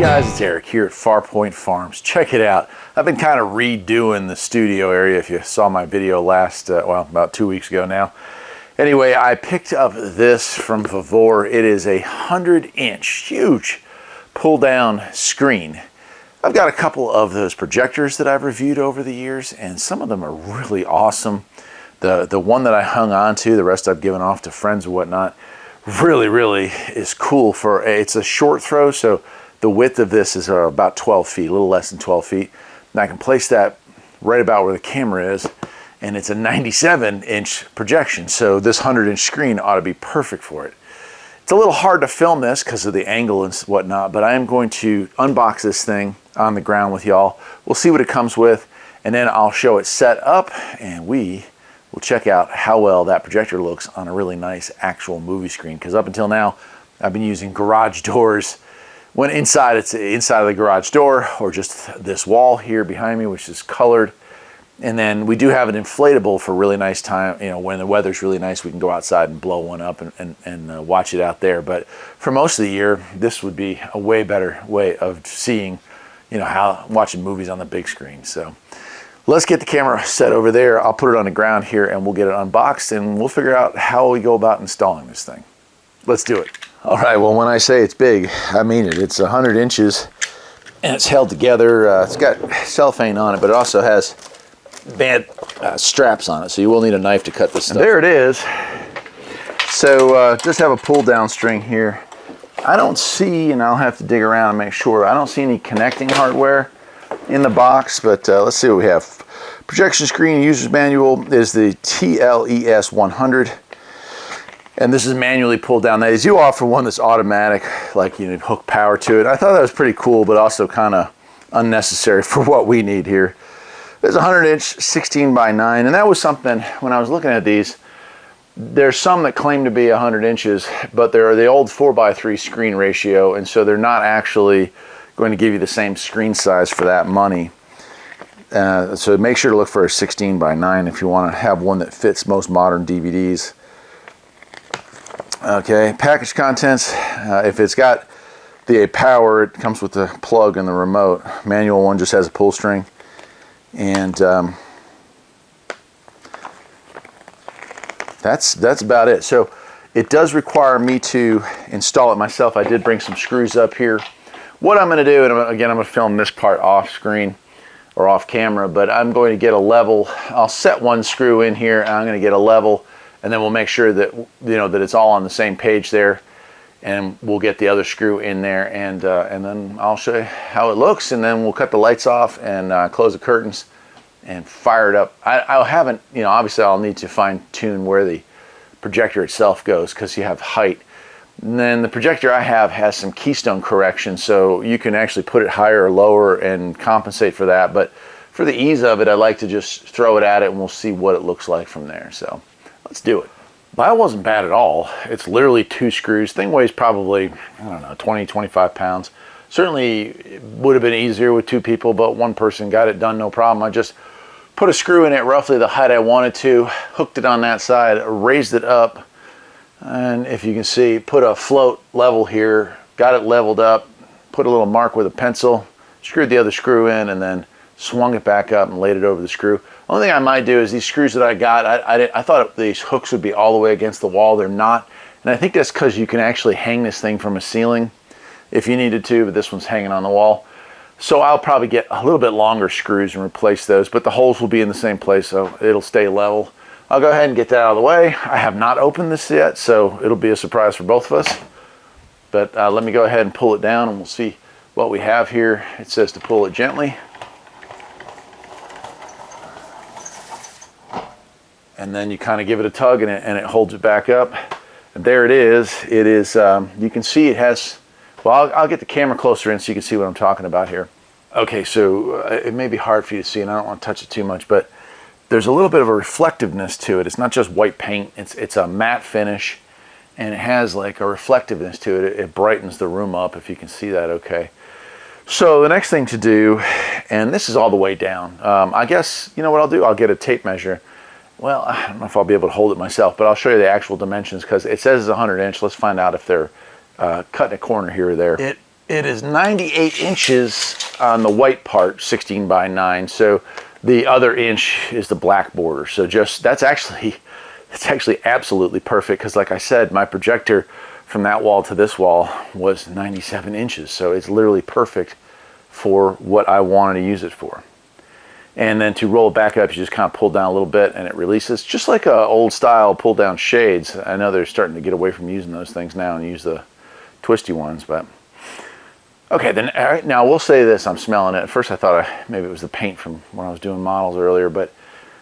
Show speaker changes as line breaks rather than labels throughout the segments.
guys, it's Eric here at Farpoint Farms. Check it out. I've been kind of redoing the studio area. If you saw my video last, well, about 2 weeks ago now. Anyway, I picked up this from Vevor. It is a 100-inch, huge pull-down screen. I've got a couple of those projectors that I've reviewed over the years, and some of them are really awesome. The one that I hung on to, the rest I've given off to friends and whatnot, really is cool. It's a short throw, so the width of this is about 12 feet, a little less than 12 feet. And I can place that right about where the camera is, and it's a 97-inch projection, so this 100-inch screen ought to be perfect for it. It's a little hard to film this because of the angle and whatnot, but I am going to unbox this thing on the ground with y'all. We'll see what it comes with, and then I'll show it set up, and we will check out how well that projector looks on a really nice actual movie screen, because up until now, I've been using garage doors. When inside, it's inside of the garage door, or just this wall here behind me, which is colored. And then we do have an inflatable for really nice time. You know, when the weather's really nice, we can go outside and blow one up and watch it out there. But for most of the year, this would be a way better way of seeing, you know, watching movies on the big screen. So let's get the camera set over there. I'll put it on the ground here and we'll get it unboxed, and we'll figure out how we go about installing this thing. Let's do it. All right, well, when I say it's big, I mean it. It's 100 inches and it's held together. It's got cellophane on it, but it also has band straps on it, so you will need a knife to cut this stuff. And there it is. So just have a pull down string here. I don't see, and I'll have to dig around and make sure, I don't see any connecting hardware in the box, but let's see what we have. Projection screen user's manual is the TLES 100. And this is manually pulled down. They do offer one that's automatic, like you hook power to it. I thought that was pretty cool, but also kind of unnecessary for what we need here. There's a 100-inch 16 by 9, and that was something when I was looking at these. There's some that claim to be 100 inches, but they're the old 4:3 screen ratio, and so they're not actually going to give you the same screen size for that money. So make sure to look for a 16 by 9 if you want to have one that fits most modern DVDs. Okay, package contents. If it's got the power, it comes with the plug and the remote. Manual one just has a pull string. And that's about it. So it does require me to install it myself. I did bring some screws up here. What I'm going to do, and again, I'm going to film this part off screen or off camera, but I'm going to get a level. I'll set one screw in here, and I'm going to get a level, and then we'll make sure that that it's all on the same page there, and we'll get the other screw in there, and then I'll show you how it looks, and then we'll cut the lights off and close the curtains and fire it up. I haven't, obviously I'll need to fine tune where the projector itself goes, because you have height. And then the projector I have has some keystone correction, so you can actually put it higher or lower and compensate for that. But for the ease of it, I like to just throw it at it and we'll see what it looks like from there. So let's do it. That wasn't bad at all. It's literally 2 screws. Thing weighs probably, I don't know, 20, 25 pounds. Certainly it would have been easier with 2 people, but one person got it done no problem. I just put a screw in it roughly the height I wanted to, hooked it on that side, raised it up, and if you can see, put a float level here, got it leveled up, put a little mark with a pencil, screwed the other screw in, and then swung it back up and laid it over the screw. Only thing I might do is these screws that I got, I thought these hooks would be all the way against the wall. They're not, and I think that's because you can actually hang this thing from a ceiling if you needed to, but this one's hanging on the wall. So I'll probably get a little bit longer screws and replace those, but the holes will be in the same place, so it'll stay level. I'll go ahead and get that out of the way. I have not opened this yet, so it'll be a surprise for both of us. But let me go ahead and pull it down, and we'll see what we have here. It says to pull it gently. And then you kind of give it a tug, and it holds it back up. And there it is. It is, you can see it has, well, I'll get the camera closer in so you can see what I'm talking about here. Okay, so it may be hard for you to see, and I don't want to touch it too much, but there's a little bit of a reflectiveness to it. It's not just white paint, it's a matte finish, and it has like a reflectiveness to it. It brightens the room up, if you can see that okay. So the next thing to do, and this is all the way down, I guess, you know what I'll do? I'll get a tape measure. Well, I don't know if I'll be able to hold it myself, but I'll show you the actual dimensions, because it says it's 100 inch. Let's find out if they're cutting a corner here or there. it is 98 inches on the white part, 16 by 9. So the other inch is the black border. So that's actually absolutely perfect, because like I said, my projector from that wall to this wall was 97 inches. So it's literally perfect for what I wanted to use it for. And then to roll it back up, you just kind of pull down a little bit and it releases, just like old style pull down shades. I know they're starting to get away from using those things now and use the twisty ones, but okay, then all right, now we'll say this, I'm smelling it. At first I thought maybe it was the paint from when I was doing models earlier, but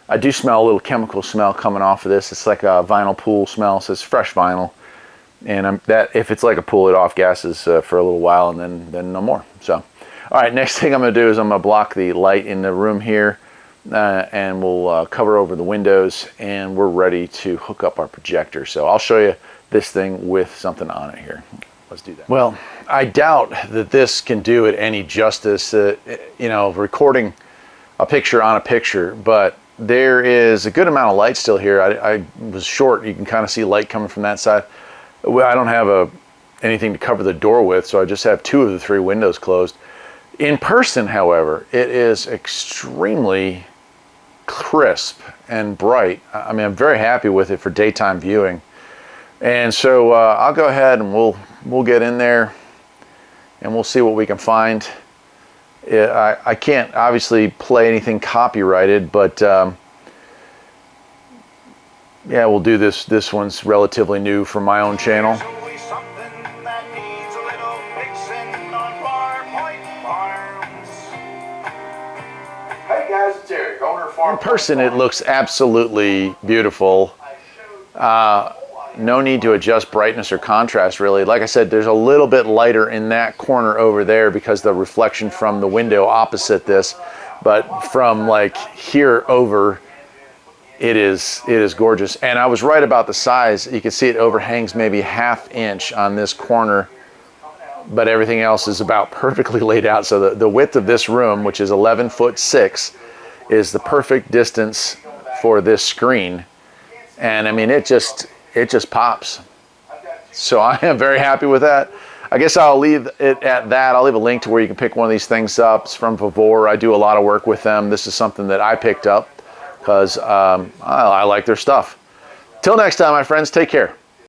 I do smell a little chemical smell coming off of this. It's like a vinyl pool smell, so it's fresh vinyl. And if it's like a pull it off gases for a little while and then no more. So, all right, next thing I'm gonna do is I'm gonna block the light in the room here and we'll cover over the windows, and we're ready to hook up our projector. So I'll show you this thing with something on it here. Let's do that. Well, I doubt that this can do it any justice, you know, recording a picture on a picture, but there is a good amount of light still here. I was short, you can kind of see light coming from that side. Well, I don't have anything to cover the door with, so I just have 2 of the 3 windows closed. In person, however, it is extremely crisp and bright. I mean, I'm very happy with it for daytime viewing. And so I'll go ahead and we'll get in there and we'll see what we can find. I can't obviously play anything copyrighted, but yeah, we'll do this. This one's relatively new for my own channel. Hey guys, it's Eric, owner of Farpoint. In person, it looks absolutely beautiful. No need to adjust brightness or contrast, really. Like I said, there's a little bit lighter in that corner over there because the reflection from the window opposite this, but from like here over, it is gorgeous. And I was right about the size. You can see it overhangs maybe ½ inch on this corner, but everything else is about perfectly laid out. So the width of this room, which is 11'6", is the perfect distance for this screen. And I mean, it just pops. So I am very happy with that. I guess I'll leave it at that. I'll leave a link to where you can pick one of these things up. It's from Vevor. I do a lot of work with them. This is something that I picked up because I like their stuff. Till next time, my friends, take care.